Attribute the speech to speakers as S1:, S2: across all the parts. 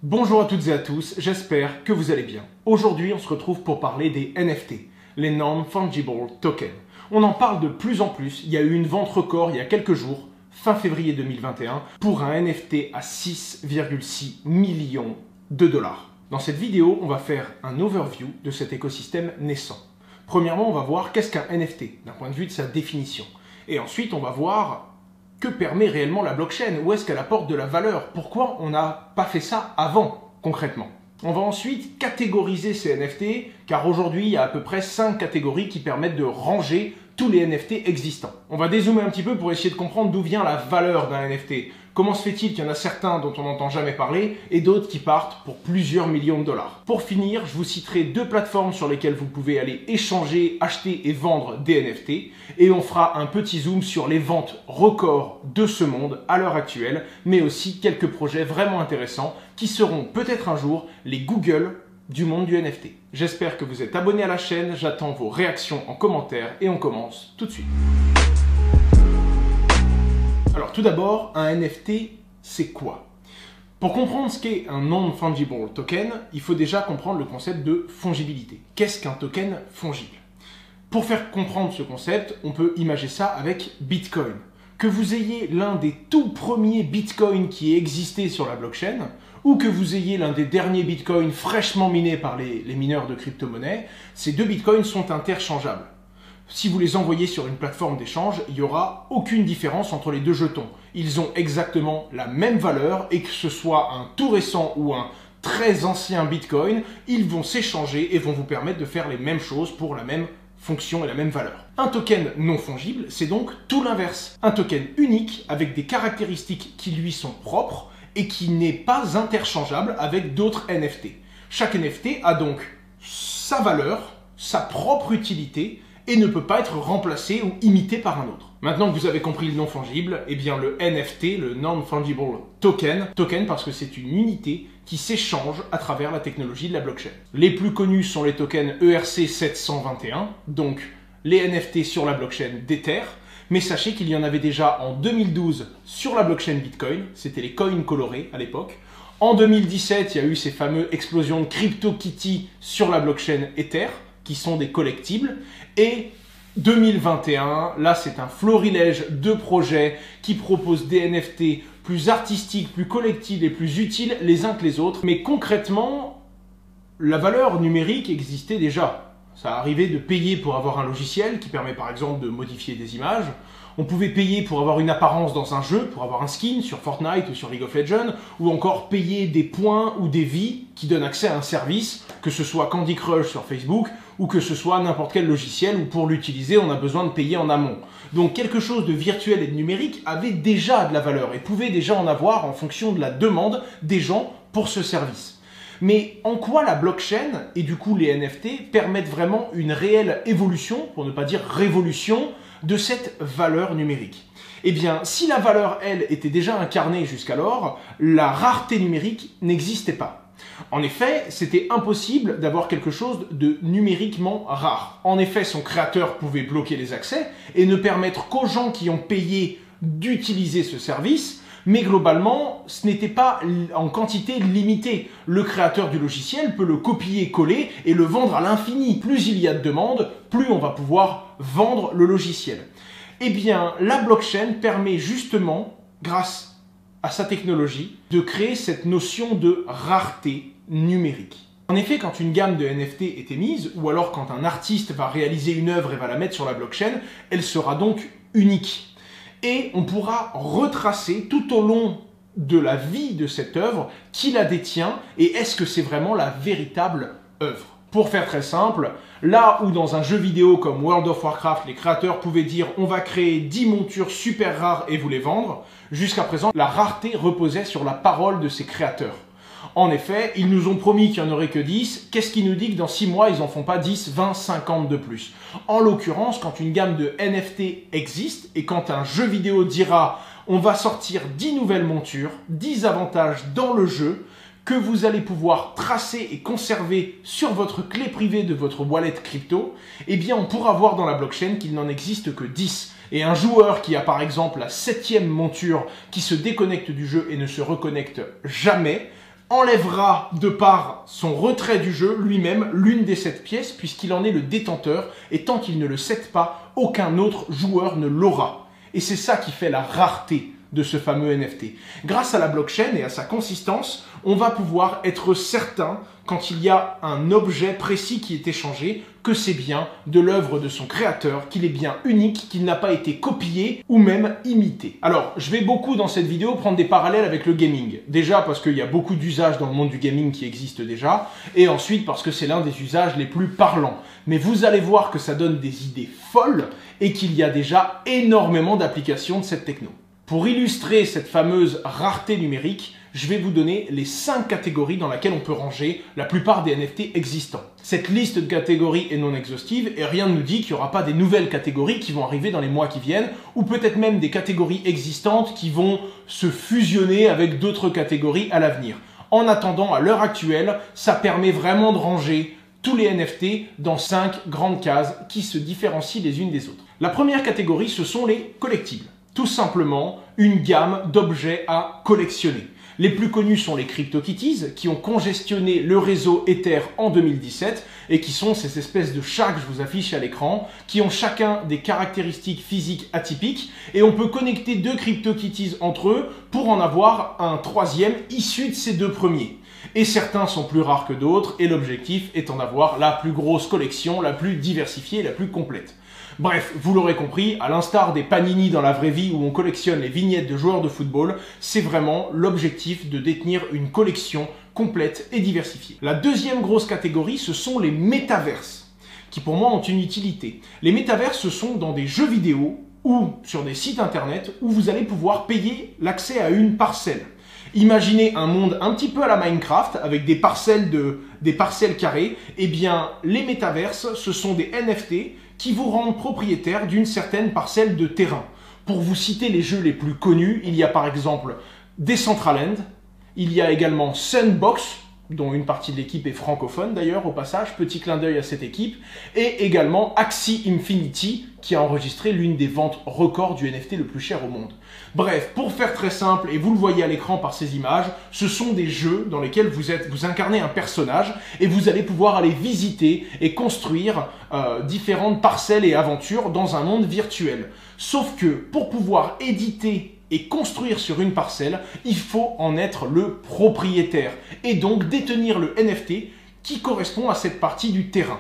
S1: Bonjour à toutes et à tous, j'espère que vous allez bien. Aujourd'hui, on se retrouve pour parler des NFT, les Non-Fungible Tokens. On en parle de plus en plus, il y a eu une vente record il y a quelques jours, fin février 2021, pour un NFT à 6,6 millions de dollars. Dans cette vidéo, on va faire un overview de cet écosystème naissant. Premièrement, on va voir qu'est-ce qu'un NFT, d'un point de vue de sa définition. Et ensuite, on va voir que permet réellement la blockchain, où est-ce qu'elle apporte de la valeur, pourquoi on n'a pas fait ça avant, concrètement. On va ensuite catégoriser ces NFT, car aujourd'hui, il y a à peu près 5 catégories qui permettent de ranger tous les NFT existants. On va dézoomer un petit peu pour essayer de comprendre d'où vient la valeur d'un NFT. Comment se fait-il qu'il y en a certains dont on n'entend jamais parler et d'autres qui partent pour plusieurs millions de dollars. Pour finir, je vous citerai 2 plateformes sur lesquelles vous pouvez aller échanger, acheter et vendre des NFT. Et on fera un petit zoom sur les ventes records de ce monde à l'heure actuelle, mais aussi quelques projets vraiment intéressants qui seront peut-être un jour les Google du monde du NFT. J'espère que vous êtes abonnés à la chaîne, j'attends vos réactions en commentaire et on commence tout de suite. Alors tout d'abord, un NFT, c'est quoi? Pour comprendre ce qu'est un non-fungible token, il faut déjà comprendre le concept de fongibilité. Qu'est-ce qu'un token fongible? Pour faire comprendre ce concept, on peut imager ça avec Bitcoin. Que vous ayez l'un des tout premiers Bitcoins qui ait existé sur la blockchain, ou que vous ayez l'un des derniers Bitcoins fraîchement minés par les mineurs de crypto-monnaies, ces 2 Bitcoins sont interchangeables. Si vous les envoyez sur une plateforme d'échange, il n'y aura aucune différence entre les 2 jetons. Ils ont exactement la même valeur et que ce soit un tout récent ou un très ancien Bitcoin, ils vont s'échanger et vont vous permettre de faire les mêmes choses pour la même fonction et la même valeur. Un token non fongible, c'est donc tout l'inverse. Un token unique avec des caractéristiques qui lui sont propres et qui n'est pas interchangeable avec d'autres NFT. Chaque NFT a donc sa valeur, sa propre utilité, et ne peut pas être remplacé ou imité par un autre. Maintenant que vous avez compris le non fungible, eh bien le NFT, le non-fungible token parce que c'est une unité qui s'échange à travers la technologie de la blockchain. Les plus connus sont les tokens ERC721, donc les NFT sur la blockchain d'Ether, mais sachez qu'il y en avait déjà en 2012 sur la blockchain Bitcoin, c'était les coins colorés à l'époque. En 2017, il y a eu ces fameuses explosions de CryptoKitty sur la blockchain Ether, qui sont des collectibles, et 2021, là c'est un florilège de projets qui proposent des NFT plus artistiques, plus collectifs et plus utiles les uns que les autres, mais concrètement, la valeur numérique existait déjà. Ça arrivait de payer pour avoir un logiciel qui permet par exemple de modifier des images. On pouvait payer pour avoir une apparence dans un jeu, pour avoir un skin sur Fortnite ou sur League of Legends, ou encore payer des points ou des vies qui donnent accès à un service, que ce soit Candy Crush sur Facebook, ou que ce soit n'importe quel logiciel où pour l'utiliser on a besoin de payer en amont. Donc quelque chose de virtuel et de numérique avait déjà de la valeur et pouvait déjà en avoir en fonction de la demande des gens pour ce service. Mais en quoi la blockchain et du coup les NFT permettent vraiment une réelle évolution, pour ne pas dire révolution, de cette valeur numérique? Eh bien, si la valeur, elle, était déjà incarnée jusqu'alors, la rareté numérique n'existait pas. En effet, c'était impossible d'avoir quelque chose de numériquement rare. En effet, son créateur pouvait bloquer les accès et ne permettre qu'aux gens qui ont payé d'utiliser ce service, mais globalement, ce n'était pas en quantité limitée. Le créateur du logiciel peut le copier-coller et le vendre à l'infini. Plus il y a de demandes, plus on va pouvoir vendre le logiciel. Eh bien, la blockchain permet justement, grâce à sa technologie, de créer cette notion de rareté numérique. En effet, quand une gamme de NFT est émise, ou alors quand un artiste va réaliser une œuvre et va la mettre sur la blockchain, elle sera donc unique. Et on pourra retracer tout au long de la vie de cette œuvre qui la détient et est-ce que c'est vraiment la véritable œuvre. Pour faire très simple, là où dans un jeu vidéo comme World of Warcraft, les créateurs pouvaient dire on va créer 10 montures super rares et vous les vendre, jusqu'à présent, la rareté reposait sur la parole de ces créateurs. En effet, ils nous ont promis qu'il n'y en aurait que 10, qu'est-ce qui nous dit que dans 6 mois, ils n'en font pas 10, 20, 50 de plus? En l'occurrence, quand une gamme de NFT existe et quand un jeu vidéo dira on va sortir 10 nouvelles montures, 10 avantages dans le jeu, que vous allez pouvoir tracer et conserver sur votre clé privée de votre wallet crypto, eh bien on pourra voir dans la blockchain qu'il n'en existe que 10. Et un joueur qui a par exemple la 7e monture qui se déconnecte du jeu et ne se reconnecte jamais, enlèvera de par son retrait du jeu lui-même l'une des 7 pièces puisqu'il en est le détenteur et tant qu'il ne le cède pas, aucun autre joueur ne l'aura. Et c'est ça qui fait la rareté de ce fameux NFT. Grâce à la blockchain et à sa consistance, on va pouvoir être certain, quand il y a un objet précis qui est échangé, que c'est bien de l'œuvre de son créateur, qu'il est bien unique, qu'il n'a pas été copié ou même imité. Alors, je vais beaucoup dans cette vidéo prendre des parallèles avec le gaming. Déjà parce qu'il y a beaucoup d'usages dans le monde du gaming qui existent déjà, et ensuite parce que c'est l'un des usages les plus parlants. Mais vous allez voir que ça donne des idées folles et qu'il y a déjà énormément d'applications de cette techno. Pour illustrer cette fameuse rareté numérique, je vais vous donner les 5 catégories dans lesquelles on peut ranger la plupart des NFT existants. Cette liste de catégories est non exhaustive et rien ne nous dit qu'il n'y aura pas des nouvelles catégories qui vont arriver dans les mois qui viennent ou peut-être même des catégories existantes qui vont se fusionner avec d'autres catégories à l'avenir. En attendant, à l'heure actuelle, ça permet vraiment de ranger tous les NFT dans 5 grandes cases qui se différencient les unes des autres. La première catégorie, ce sont les collectibles. Tout simplement, une gamme d'objets à collectionner. Les plus connus sont les CryptoKitties, qui ont congestionné le réseau Ether en 2017 et qui sont ces espèces de chats que je vous affiche à l'écran, qui ont chacun des caractéristiques physiques atypiques et on peut connecter 2 CryptoKitties entre eux pour en avoir un troisième issu de ces 2 premiers. Et certains sont plus rares que d'autres et l'objectif est d'en avoir la plus grosse collection, la plus diversifiée, la plus complète. Bref, vous l'aurez compris, à l'instar des Panini dans la vraie vie où on collectionne les vignettes de joueurs de football, c'est vraiment l'objectif de détenir une collection complète et diversifiée. La deuxième grosse catégorie, ce sont les métaverses, qui pour moi ont une utilité. Les métaverses, ce sont dans des jeux vidéo ou sur des sites internet où vous allez pouvoir payer l'accès à une parcelle. Imaginez un monde un petit peu à la Minecraft avec des parcelles carrées. Eh bien, les métaverses, ce sont des NFT qui vous rendent propriétaire d'une certaine parcelle de terrain. Pour vous citer les jeux les plus connus, il y a par exemple Decentraland, il y a également Sandbox, dont une partie de l'équipe est francophone d'ailleurs au passage, petit clin d'œil à cette équipe, et également Axie Infinity, qui a enregistré l'une des ventes records du NFT le plus cher au monde. Bref, pour faire très simple, et vous le voyez à l'écran par ces images, ce sont des jeux dans lesquels vous incarnez un personnage et vous allez pouvoir aller visiter et construire différentes parcelles et aventures dans un monde virtuel. Sauf que pour pouvoir éditer et construire sur une parcelle, il faut en être le propriétaire et donc détenir le NFT qui correspond à cette partie du terrain.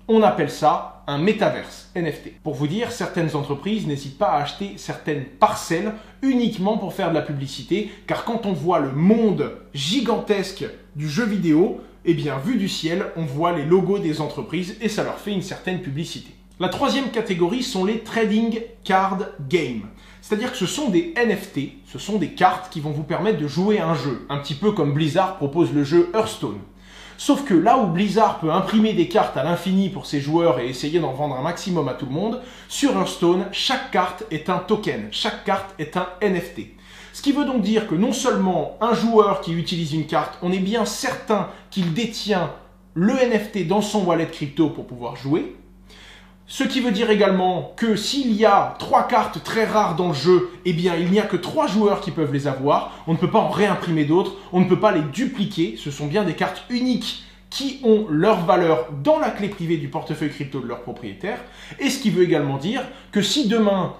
S1: On appelle ça un métaverse NFT. Pour vous dire, certaines entreprises n'hésitent pas à acheter certaines parcelles uniquement pour faire de la publicité, car quand on voit le monde gigantesque du jeu vidéo, eh bien, vu du ciel, on voit les logos des entreprises et ça leur fait une certaine publicité. La troisième catégorie sont les trading card games. C'est-à-dire que ce sont des NFT, ce sont des cartes qui vont vous permettre de jouer à un jeu, un petit peu comme Blizzard propose le jeu Hearthstone. Sauf que là où Blizzard peut imprimer des cartes à l'infini pour ses joueurs et essayer d'en vendre un maximum à tout le monde, sur Hearthstone, chaque carte est un token, chaque carte est un NFT. Ce qui veut donc dire que non seulement un joueur qui utilise une carte, on est bien certain qu'il détient le NFT dans son wallet crypto pour pouvoir jouer. Ce qui veut dire également que s'il y a 3 cartes très rares dans le jeu, eh bien il n'y a que 3 joueurs qui peuvent les avoir, on ne peut pas en réimprimer d'autres, on ne peut pas les dupliquer, ce sont bien des cartes uniques qui ont leur valeur dans la clé privée du portefeuille crypto de leur propriétaire, et ce qui veut également dire que si demain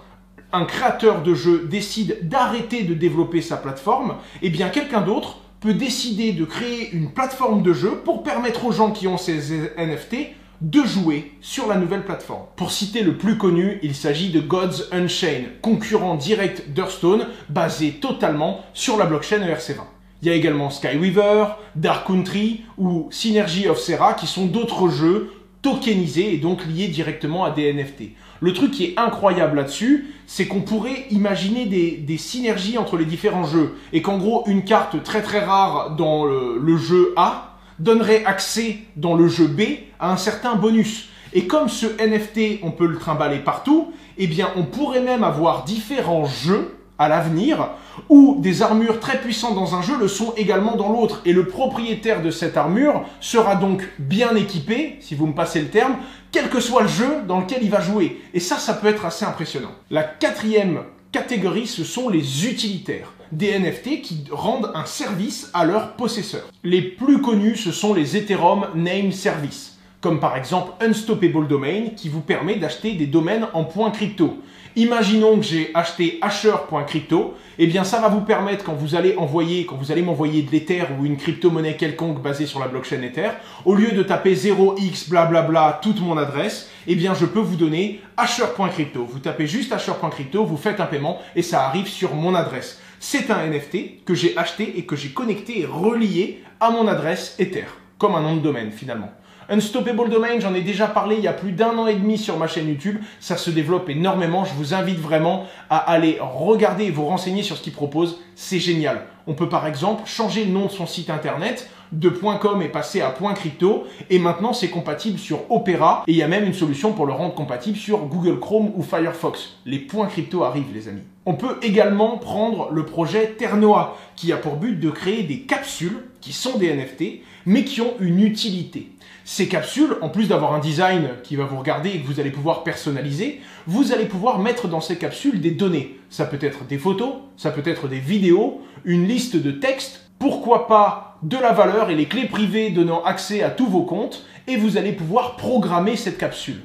S1: un créateur de jeu décide d'arrêter de développer sa plateforme, eh bien quelqu'un d'autre peut décider de créer une plateforme de jeu pour permettre aux gens qui ont ces NFT de jouer sur la nouvelle plateforme. Pour citer le plus connu, il s'agit de Gods Unchained, concurrent direct d'Hearthstone, basé totalement sur la blockchain ERC20. Il y a également Skyweaver, Dark Country ou Synergy of Serra qui sont d'autres jeux tokenisés et donc liés directement à des NFT. Le truc qui est incroyable là-dessus, c'est qu'on pourrait imaginer des synergies entre les différents jeux et qu'en gros, une carte très très rare dans le jeu A donnerait accès dans le jeu B à un certain bonus. Et comme ce NFT, on peut le trimballer partout, eh bien on pourrait même avoir différents jeux à l'avenir où des armures très puissantes dans un jeu le sont également dans l'autre. Et le propriétaire de cette armure sera donc bien équipé, si vous me passez le terme, quel que soit le jeu dans lequel il va jouer. Et ça peut être assez impressionnant. La quatrième catégorie, ce sont les utilitaires. des NFT qui rendent un service à leurs possesseurs. Les plus connus, ce sont les Ethereum Name Service, comme par exemple Unstoppable Domain qui vous permet d'acheter des domaines en points crypto. Imaginons que j'ai acheté Hasher.crypto, eh bien ça va vous permettre quand vous allez m'envoyer de l'Ether ou une crypto-monnaie quelconque basée sur la blockchain Ether, au lieu de taper 0x blablabla toute mon adresse, eh bien je peux vous donner Hasher.crypto. Vous tapez juste Hasher.crypto, vous faites un paiement et ça arrive sur mon adresse. C'est un NFT que j'ai acheté et que j'ai connecté et relié à mon adresse Ether, comme un nom de domaine finalement. Unstoppable Domain, j'en ai déjà parlé il y a plus d'1 an et demi sur ma chaîne YouTube. Ça se développe énormément. Je vous invite vraiment à aller regarder et vous renseigner sur ce qu'il propose. C'est génial. On peut par exemple changer le nom de son site internet de .com et passer à .crypto. Et maintenant, c'est compatible sur Opera. Et il y a même une solution pour le rendre compatible sur Google Chrome ou Firefox. Les .crypto arrivent, les amis. On peut également prendre le projet Ternoa, qui a pour but de créer des capsules qui sont des NFT, mais qui ont une utilité. Ces capsules, en plus d'avoir un design qui va vous regarder et que vous allez pouvoir personnaliser, vous allez pouvoir mettre dans ces capsules des données. Ça peut être des photos, ça peut être des vidéos, une liste de textes, pourquoi pas de la valeur et les clés privées donnant accès à tous vos comptes, et vous allez pouvoir programmer cette capsule.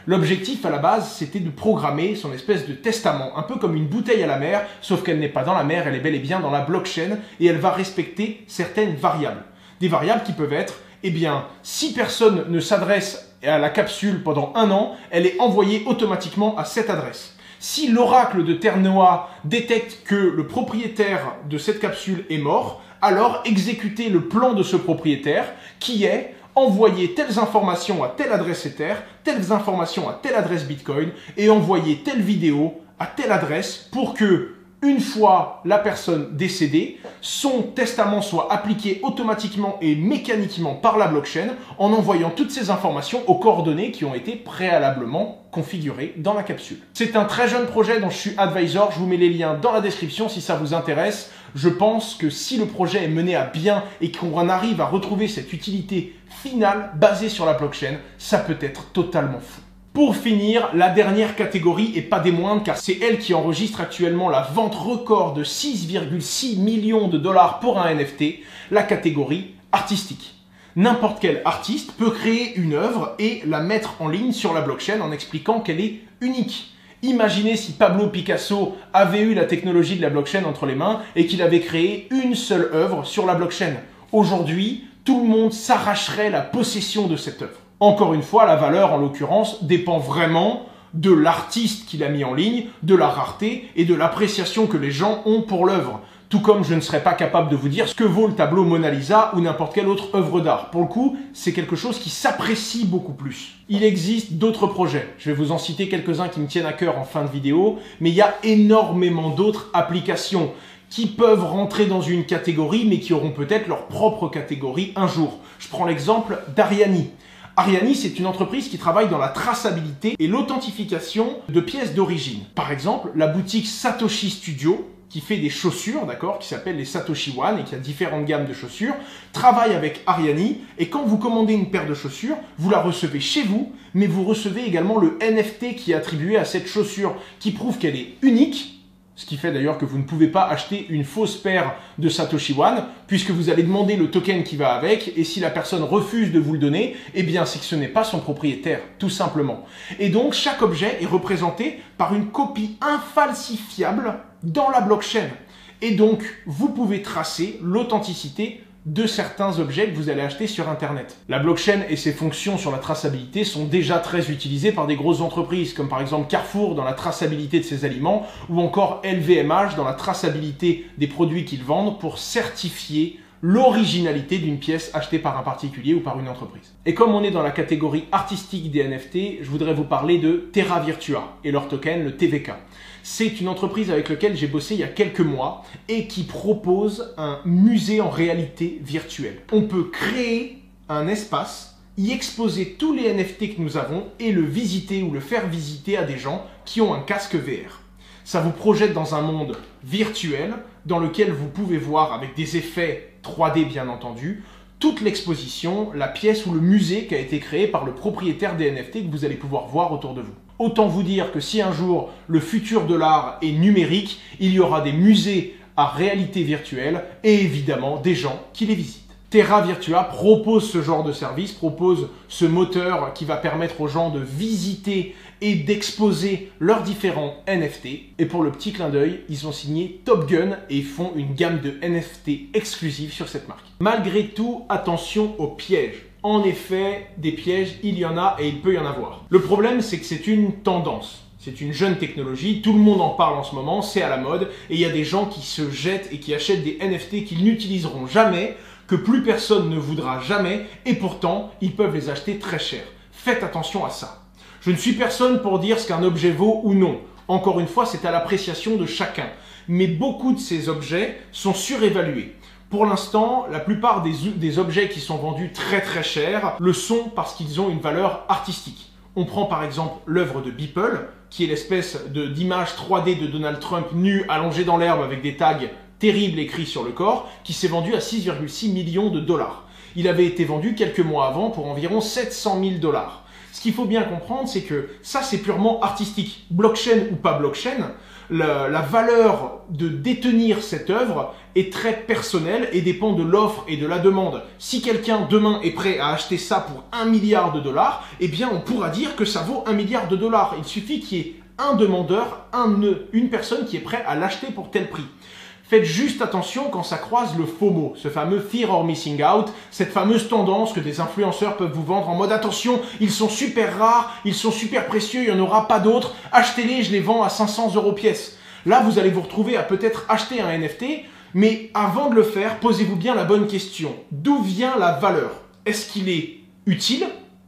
S1: L'objectif à la base, c'était de programmer son espèce de testament, un peu comme une bouteille à la mer, sauf qu'elle n'est pas dans la mer, elle est bel et bien dans la blockchain, et elle va respecter certaines variables. Des variables qui peuvent être, eh bien, si personne ne s'adresse à la capsule pendant 1 an, elle est envoyée automatiquement à cette adresse. Si l'oracle de Ternoa détecte que le propriétaire de cette capsule est mort, alors exécutez le plan de ce propriétaire qui est envoyer telles informations à telle adresse Ether, telles informations à telle adresse Bitcoin et envoyer telle vidéo à telle adresse pour que, une fois la personne décédée, son testament soit appliqué automatiquement et mécaniquement par la blockchain en envoyant toutes ces informations aux coordonnées qui ont été préalablement configurées dans la capsule. C'est un très jeune projet dont je suis advisor, je vous mets les liens dans la description si ça vous intéresse. Je pense que si le projet est mené à bien et qu'on arrive à retrouver cette utilité finale basée sur la blockchain, ça peut être totalement fou. Pour finir, la dernière catégorie, et pas des moindres, car c'est elle qui enregistre actuellement la vente record de 6,6 millions de dollars pour un NFT, la catégorie artistique. N'importe quel artiste peut créer une œuvre et la mettre en ligne sur la blockchain en expliquant qu'elle est unique. Imaginez si Pablo Picasso avait eu la technologie de la blockchain entre les mains et qu'il avait créé une seule œuvre sur la blockchain. Aujourd'hui, tout le monde s'arracherait la possession de cette œuvre. Encore une fois, la valeur, en l'occurrence, dépend vraiment de l'artiste qui l'a mis en ligne, de la rareté et de l'appréciation que les gens ont pour l'œuvre. Tout comme je ne serais pas capable de vous dire ce que vaut le tableau Mona Lisa ou n'importe quelle autre œuvre d'art. Pour le coup, c'est quelque chose qui s'apprécie beaucoup plus. Il existe d'autres projets. Je vais vous en citer quelques-uns qui me tiennent à cœur en fin de vidéo, mais il y a énormément d'autres applications qui peuvent rentrer dans une catégorie, mais qui auront peut-être leur propre catégorie un jour. Je prends l'exemple d'Ariani. Ariani, c'est une entreprise qui travaille dans la traçabilité et l'authentification de pièces d'origine. Par exemple, la boutique Satoshi Studio, qui fait des chaussures, d'accord, qui s'appelle les Satoshi One et qui a différentes gammes de chaussures, travaille avec Ariani et quand vous commandez une paire de chaussures, vous la recevez chez vous, mais vous recevez également le NFT qui est attribué à cette chaussure, qui prouve qu'elle est unique. Ce qui fait d'ailleurs que vous ne pouvez pas acheter une fausse paire de Satoshi One, puisque vous allez demander le token qui va avec, et si la personne refuse de vous le donner, eh bien c'est que ce n'est pas son propriétaire, tout simplement. Et donc chaque objet est représenté par une copie infalsifiable dans la blockchain. Et donc vous pouvez tracer l'authenticité de certains objets que vous allez acheter sur Internet. La blockchain et ses fonctions sur la traçabilité sont déjà très utilisées par des grosses entreprises, comme par exemple Carrefour dans la traçabilité de ses aliments, ou encore LVMH dans la traçabilité des produits qu'ils vendent pour certifier l'originalité d'une pièce achetée par un particulier ou par une entreprise. Et comme on est dans la catégorie artistique des NFT, je voudrais vous parler de Terra Virtua et leur token, le TVK. C'est une entreprise avec laquelle j'ai bossé il y a quelques mois et qui propose un musée en réalité virtuelle. On peut créer un espace, y exposer tous les NFT que nous avons et le visiter ou le faire visiter à des gens qui ont un casque VR. Ça vous projette dans un monde virtuel dans lequel vous pouvez voir avec des effets 3D bien entendu, toute l'exposition, la pièce ou le musée qui a été créé par le propriétaire des NFT que vous allez pouvoir voir autour de vous. Autant vous dire que si un jour le futur de l'art est numérique, il y aura des musées à réalité virtuelle et évidemment des gens qui les visitent. Terra Virtua propose ce genre de service, propose ce moteur qui va permettre aux gens de visiter et d'exposer leurs différents NFT. Et pour le petit clin d'œil, ils ont signé Top Gun et font une gamme de NFT exclusive sur cette marque. Malgré tout, attention aux pièges. En effet, des pièges, il y en a et il peut y en avoir. Le problème, c'est que c'est une tendance. C'est une jeune technologie, tout le monde en parle en ce moment, c'est à la mode, et il y a des gens qui se jettent et qui achètent des NFT qu'ils n'utiliseront jamais, que plus personne ne voudra jamais, et pourtant, ils peuvent les acheter très cher. Faites attention à ça. Je ne suis personne pour dire ce qu'un objet vaut ou non. Encore une fois, c'est à l'appréciation de chacun. Mais beaucoup de ces objets sont surévalués. Pour l'instant, la plupart des objets qui sont vendus très très cher le sont parce qu'ils ont une valeur artistique. On prend par exemple l'œuvre de Beeple, qui est l'espèce d'image 3D de Donald Trump nu allongé dans l'herbe avec des tags terribles écrits sur le corps, qui s'est vendu à 6,6 millions de dollars. Il avait été vendu quelques mois avant pour environ 700 000 dollars. Ce qu'il faut bien comprendre, c'est que ça, c'est purement artistique. Blockchain ou pas blockchain, la valeur de détenir cette œuvre est très personnelle et dépend de l'offre et de la demande. Si quelqu'un demain est prêt à acheter ça pour 1 milliard de dollars, eh bien on pourra dire que ça vaut 1 milliard de dollars. Il suffit qu'il y ait un demandeur, une personne qui est prêt à l'acheter pour tel prix. Faites juste attention quand ça croise le FOMO, ce fameux Fear of Missing Out, cette fameuse tendance que des influenceurs peuvent vous vendre en mode attention, ils sont super rares, ils sont super précieux, il n'y en aura pas d'autres, achetez-les, je les vends à 500 € pièce. Là, vous allez vous retrouver à peut-être acheter un NFT, mais avant de le faire, posez-vous bien la bonne question. D'où vient la valeur? Est-ce qu'il est utile?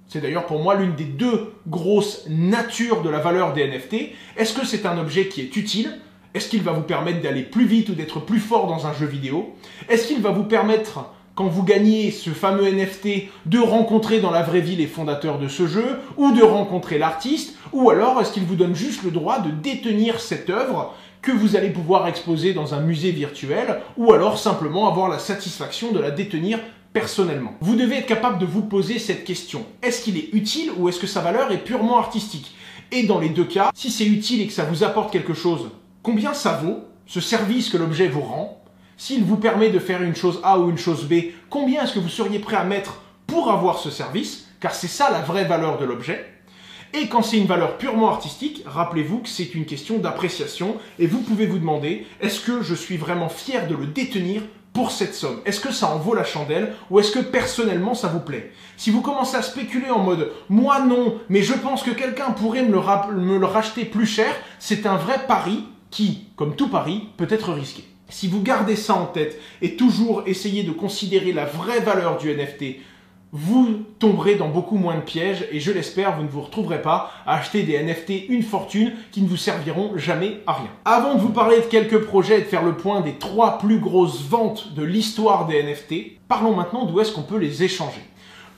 S1: C'est d'ailleurs pour moi l'une des deux grosses natures de la valeur des NFT. Est-ce que c'est un objet qui est utile? Est-ce qu'il va vous permettre d'aller plus vite ou d'être plus fort dans un jeu vidéo? Est-ce qu'il va vous permettre, quand vous gagnez ce fameux NFT, de rencontrer dans la vraie vie les fondateurs de ce jeu ou de rencontrer l'artiste? Ou alors est-ce qu'il vous donne juste le droit de détenir cette œuvre que vous allez pouvoir exposer dans un musée virtuel ou alors simplement avoir la satisfaction de la détenir personnellement? Vous devez être capable de vous poser cette question. Est-ce qu'il est utile ou est-ce que sa valeur est purement artistique? Et dans les deux cas, si c'est utile et que ça vous apporte quelque chose, combien ça vaut, ce service que l'objet vous rend? S'il vous permet de faire une chose A ou une chose B, combien est-ce que vous seriez prêt à mettre pour avoir ce service? Car c'est ça la vraie valeur de l'objet. Et quand c'est une valeur purement artistique, rappelez-vous que c'est une question d'appréciation et vous pouvez vous demander, est-ce que je suis vraiment fier de le détenir pour cette somme? Est-ce que ça en vaut la chandelle ou est-ce que personnellement ça vous plaît? Si vous commencez à spéculer en mode « moi non, mais je pense que quelqu'un pourrait me le racheter plus cher », c'est un vrai pari qui, comme tout pari, peut être risqué. Si vous gardez ça en tête et toujours essayez de considérer la vraie valeur du NFT, vous tomberez dans beaucoup moins de pièges et je l'espère, vous ne vous retrouverez pas à acheter des NFT une fortune qui ne vous serviront jamais à rien. Avant de vous parler de quelques projets et de faire le point des 3 plus grosses ventes de l'histoire des NFT, parlons maintenant d'où est-ce qu'on peut les échanger.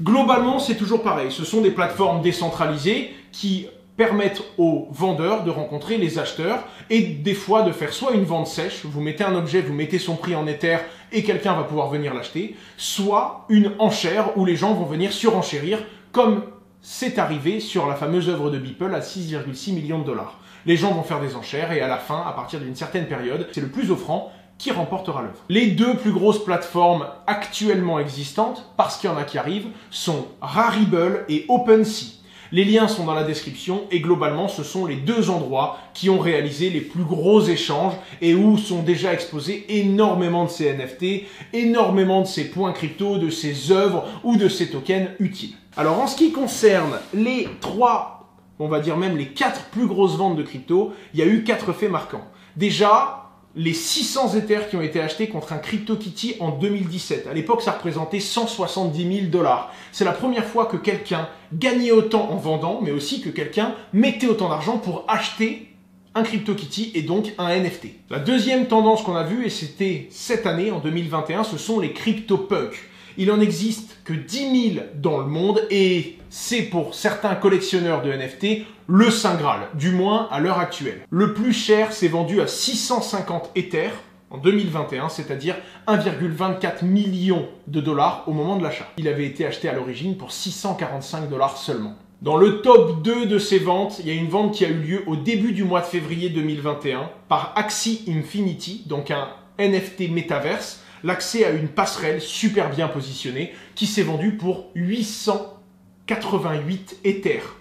S1: Globalement, c'est toujours pareil. Ce sont des plateformes décentralisées qui permettent aux vendeurs de rencontrer les acheteurs et des fois de faire soit une vente sèche, vous mettez un objet, vous mettez son prix en Ether et quelqu'un va pouvoir venir l'acheter, soit une enchère où les gens vont venir surenchérir comme c'est arrivé sur la fameuse œuvre de Beeple à 6,6 millions de dollars. Les gens vont faire des enchères et à la fin, à partir d'une certaine période, c'est le plus offrant qui remportera l'œuvre. Les deux plus grosses plateformes actuellement existantes, parce qu'il y en a qui arrivent, sont Rarible et OpenSea. Les liens sont dans la description et globalement, ce sont les deux endroits qui ont réalisé les plus gros échanges et où sont déjà exposés énormément de ces NFT, énormément de ces points crypto, de ces œuvres ou de ces tokens utiles. Alors en ce qui concerne les 3, on va dire même les 4 plus grosses ventes de crypto, il y a eu 4 faits marquants. Déjà, les 600 Ethers qui ont été achetés contre un CryptoKitty en 2017. À l'époque, ça représentait 170 000 dollars. C'est la première fois que quelqu'un gagnait autant en vendant, mais aussi que quelqu'un mettait autant d'argent pour acheter un CryptoKitty et donc un NFT. La deuxième tendance qu'on a vue, et c'était cette année, en 2021, ce sont les CryptoPunks. Il en existe que 10 000 dans le monde et c'est pour certains collectionneurs de NFT le Saint Graal, du moins à l'heure actuelle. Le plus cher s'est vendu à 650 Ethers en 2021, c'est-à-dire 1,24 million de dollars au moment de l'achat. Il avait été acheté à l'origine pour 645 dollars seulement. Dans le top 2 de ces ventes, il y a une vente qui a eu lieu au début du mois de février 2021 par Axie Infinity, donc un NFT Metaverse, l'accès à une passerelle super bien positionnée qui s'est vendue pour 888 Ethers,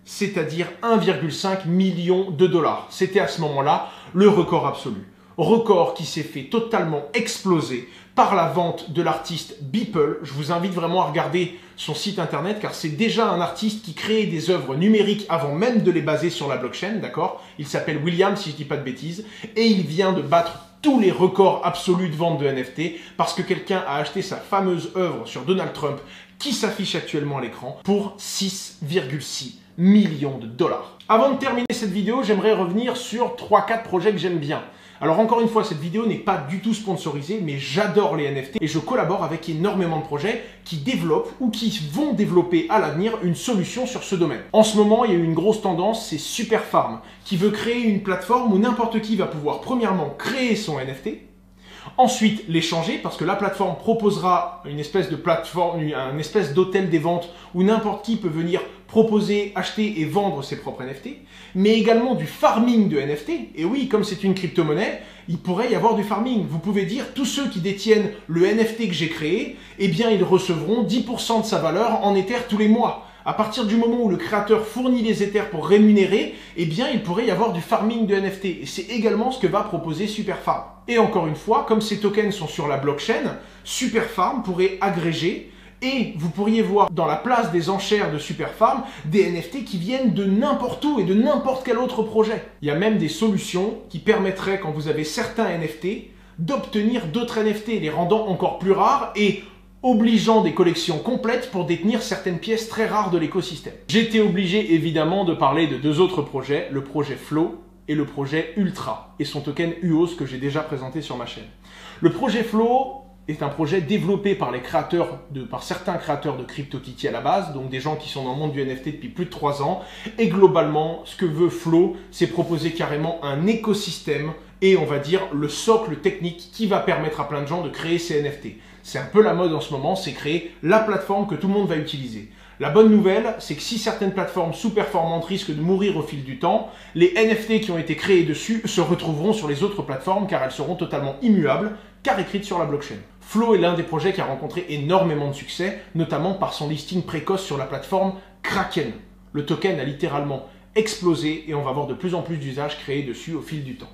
S1: c'est-à-dire 1,5 million de dollars. C'était à ce moment-là le record absolu. Record qui s'est fait totalement exploser par la vente de l'artiste Beeple. Je vous invite vraiment à regarder son site internet car c'est déjà un artiste qui créait des œuvres numériques avant même de les baser sur la blockchain, d'accord? Il s'appelle William, si je dis pas de bêtises, et il vient de battre tous les records absolus de vente de NFT parce que quelqu'un a acheté sa fameuse œuvre sur Donald Trump qui s'affiche actuellement à l'écran pour 6,6 millions de dollars. Avant de terminer cette vidéo, j'aimerais revenir sur 3-4 projets que j'aime bien. Alors encore une fois, cette vidéo n'est pas du tout sponsorisée, mais j'adore les NFT et je collabore avec énormément de projets qui développent ou qui vont développer à l'avenir une solution sur ce domaine. En ce moment, il y a une grosse tendance, c'est Superfarm, qui veut créer une plateforme où n'importe qui va pouvoir premièrement créer son NFT, ensuite l'échanger parce que la plateforme proposera une espèce de plateforme, un espèce d'hôtel des ventes où n'importe qui peut venir proposer, acheter et vendre ses propres NFT, mais également du farming de NFT. Et oui, comme c'est une crypto-monnaie, il pourrait y avoir du farming. Vous pouvez dire, tous ceux qui détiennent le NFT que j'ai créé, eh bien ils recevront 10% de sa valeur en Ethers tous les mois. À partir du moment où le créateur fournit les Ethers pour rémunérer, eh bien il pourrait y avoir du farming de NFT. Et c'est également ce que va proposer Superfarm. Et encore une fois, comme ces tokens sont sur la blockchain, Superfarm pourrait agréger et vous pourriez voir dans la place des enchères de Superfarm des NFT qui viennent de n'importe où et de n'importe quel autre projet. Il y a même des solutions qui permettraient, quand vous avez certains NFT, d'obtenir d'autres NFT, les rendant encore plus rares et obligeant des collections complètes pour détenir certaines pièces très rares de l'écosystème. J'étais obligé évidemment de parler de deux autres projets, le projet Flow et le projet Ultra, et son token UOS que j'ai déjà présenté sur ma chaîne. Le projet Flow est un projet développé par certains créateurs de CryptoKitty à la base, donc des gens qui sont dans le monde du NFT depuis plus de 3 ans. Et globalement, ce que veut Flow, c'est proposer carrément un écosystème et on va dire le socle technique qui va permettre à plein de gens de créer ces NFT. C'est un peu la mode en ce moment, c'est créer la plateforme que tout le monde va utiliser. La bonne nouvelle, c'est que si certaines plateformes sous-performantes risquent de mourir au fil du temps, les NFT qui ont été créés dessus se retrouveront sur les autres plateformes car elles seront totalement immuables, car écrites sur la blockchain. Flow est l'un des projets qui a rencontré énormément de succès, notamment par son listing précoce sur la plateforme Kraken. Le token a littéralement explosé et on va voir de plus en plus d'usages créés dessus au fil du temps.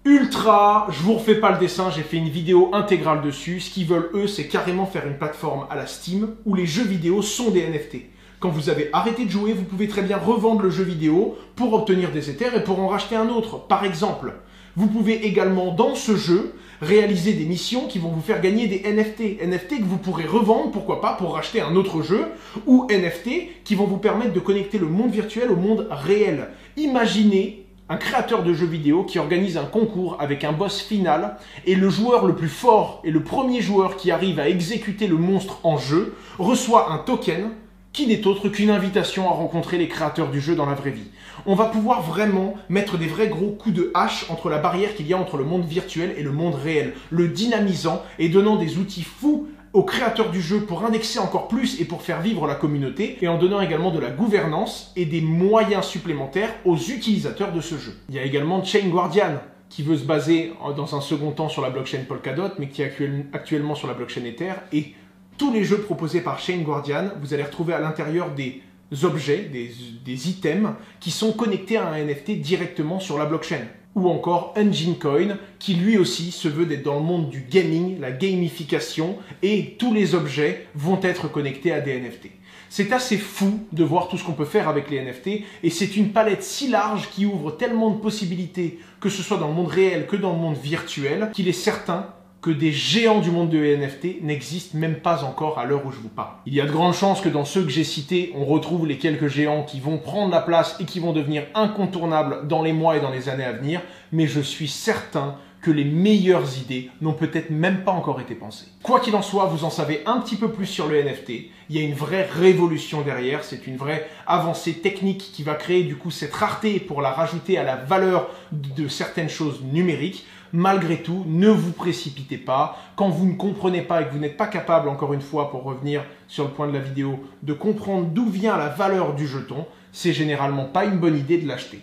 S1: Ultra, je vous refais pas le dessin, j'ai fait une vidéo intégrale dessus. Ce qu'ils veulent eux, c'est carrément faire une plateforme à la Steam où les jeux vidéo sont des NFT. Quand vous avez arrêté de jouer, vous pouvez très bien revendre le jeu vidéo pour obtenir des Ethers et pour en racheter un autre. Par exemple, vous pouvez également dans ce jeu réaliser des missions qui vont vous faire gagner des NFT. NFT que vous pourrez revendre, pourquoi pas, pour racheter un autre jeu, ou NFT qui vont vous permettre de connecter le monde virtuel au monde réel. Imaginez un créateur de jeux vidéo qui organise un concours avec un boss final et le joueur le plus fort et le premier joueur qui arrive à exécuter le monstre en jeu reçoit un token qui n'est autre qu'une invitation à rencontrer les créateurs du jeu dans la vraie vie. On va pouvoir vraiment mettre des vrais gros coups de hache entre la barrière qu'il y a entre le monde virtuel et le monde réel, le dynamisant et donnant des outils fous aux créateurs du jeu pour indexer encore plus et pour faire vivre la communauté, et en donnant également de la gouvernance et des moyens supplémentaires aux utilisateurs de ce jeu. Il y a également Chain Guardian, qui veut se baser dans un second temps sur la blockchain Polkadot, mais qui est actuellement sur la blockchain Ether, et tous les jeux proposés par Chain Guardian, vous allez retrouver à l'intérieur des objets, des items, qui sont connectés à un NFT directement sur la blockchain. Ou encore Engine Coin, qui lui aussi se veut d'être dans le monde du gaming, la gamification, et tous les objets vont être connectés à des NFT. C'est assez fou de voir tout ce qu'on peut faire avec les NFT, et c'est une palette si large qui ouvre tellement de possibilités, que ce soit dans le monde réel que dans le monde virtuel, qu'il est certain que des géants du monde de NFT n'existent même pas encore à l'heure où je vous parle. Il y a de grandes chances que dans ceux que j'ai cités, on retrouve les quelques géants qui vont prendre la place et qui vont devenir incontournables dans les mois et dans les années à venir, mais je suis certain que les meilleures idées n'ont peut-être même pas encore été pensées. Quoi qu'il en soit, vous en savez un petit peu plus sur le NFT. Il y a une vraie révolution derrière, c'est une vraie avancée technique qui va créer du coup cette rareté pour la rajouter à la valeur de certaines choses numériques. Malgré tout, ne vous précipitez pas. Quand vous ne comprenez pas et que vous n'êtes pas capable, encore une fois, pour revenir sur le point de la vidéo, de comprendre d'où vient la valeur du jeton, c'est généralement pas une bonne idée de l'acheter.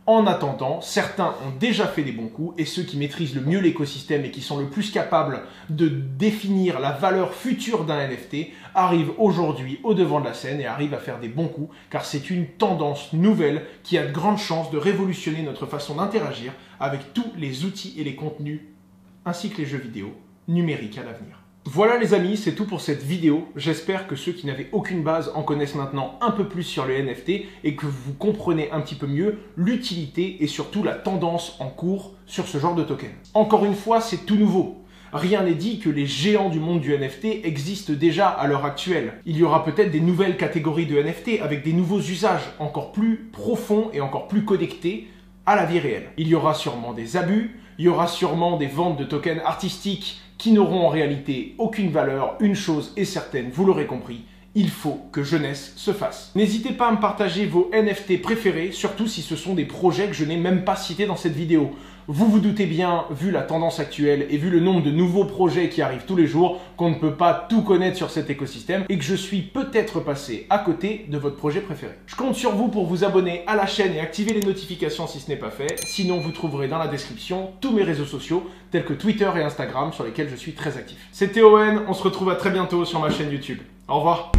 S1: En attendant, certains ont déjà fait des bons coups et ceux qui maîtrisent le mieux l'écosystème et qui sont le plus capables de définir la valeur future d'un NFT arrivent aujourd'hui au devant de la scène et arrivent à faire des bons coups car c'est une tendance nouvelle qui a de grandes chances de révolutionner notre façon d'interagir avec tous les outils et les contenus ainsi que les jeux vidéo numériques à l'avenir. Voilà les amis, c'est tout pour cette vidéo. J'espère que ceux qui n'avaient aucune base en connaissent maintenant un peu plus sur les NFT et que vous comprenez un petit peu mieux l'utilité et surtout la tendance en cours sur ce genre de token. Encore une fois, c'est tout nouveau. Rien n'est dit que les géants du monde du NFT existent déjà à l'heure actuelle. Il y aura peut-être des nouvelles catégories de NFT avec des nouveaux usages encore plus profonds et encore plus connectés à la vie réelle. Il y aura sûrement des abus, il y aura sûrement des ventes de tokens artistiques qui n'auront en réalité aucune valeur. Une chose est certaine, vous l'aurez compris, il faut que jeunesse se fasse. N'hésitez pas à me partager vos NFT préférés, surtout si ce sont des projets que je n'ai même pas cités dans cette vidéo. Vous vous doutez bien, vu la tendance actuelle et vu le nombre de nouveaux projets qui arrivent tous les jours, qu'on ne peut pas tout connaître sur cet écosystème et que je suis peut-être passé à côté de votre projet préféré. Je compte sur vous pour vous abonner à la chaîne et activer les notifications si ce n'est pas fait. Sinon, vous trouverez dans la description tous mes réseaux sociaux tels que Twitter et Instagram sur lesquels je suis très actif. C'était Owen, on se retrouve à très bientôt sur ma chaîne YouTube. Au revoir.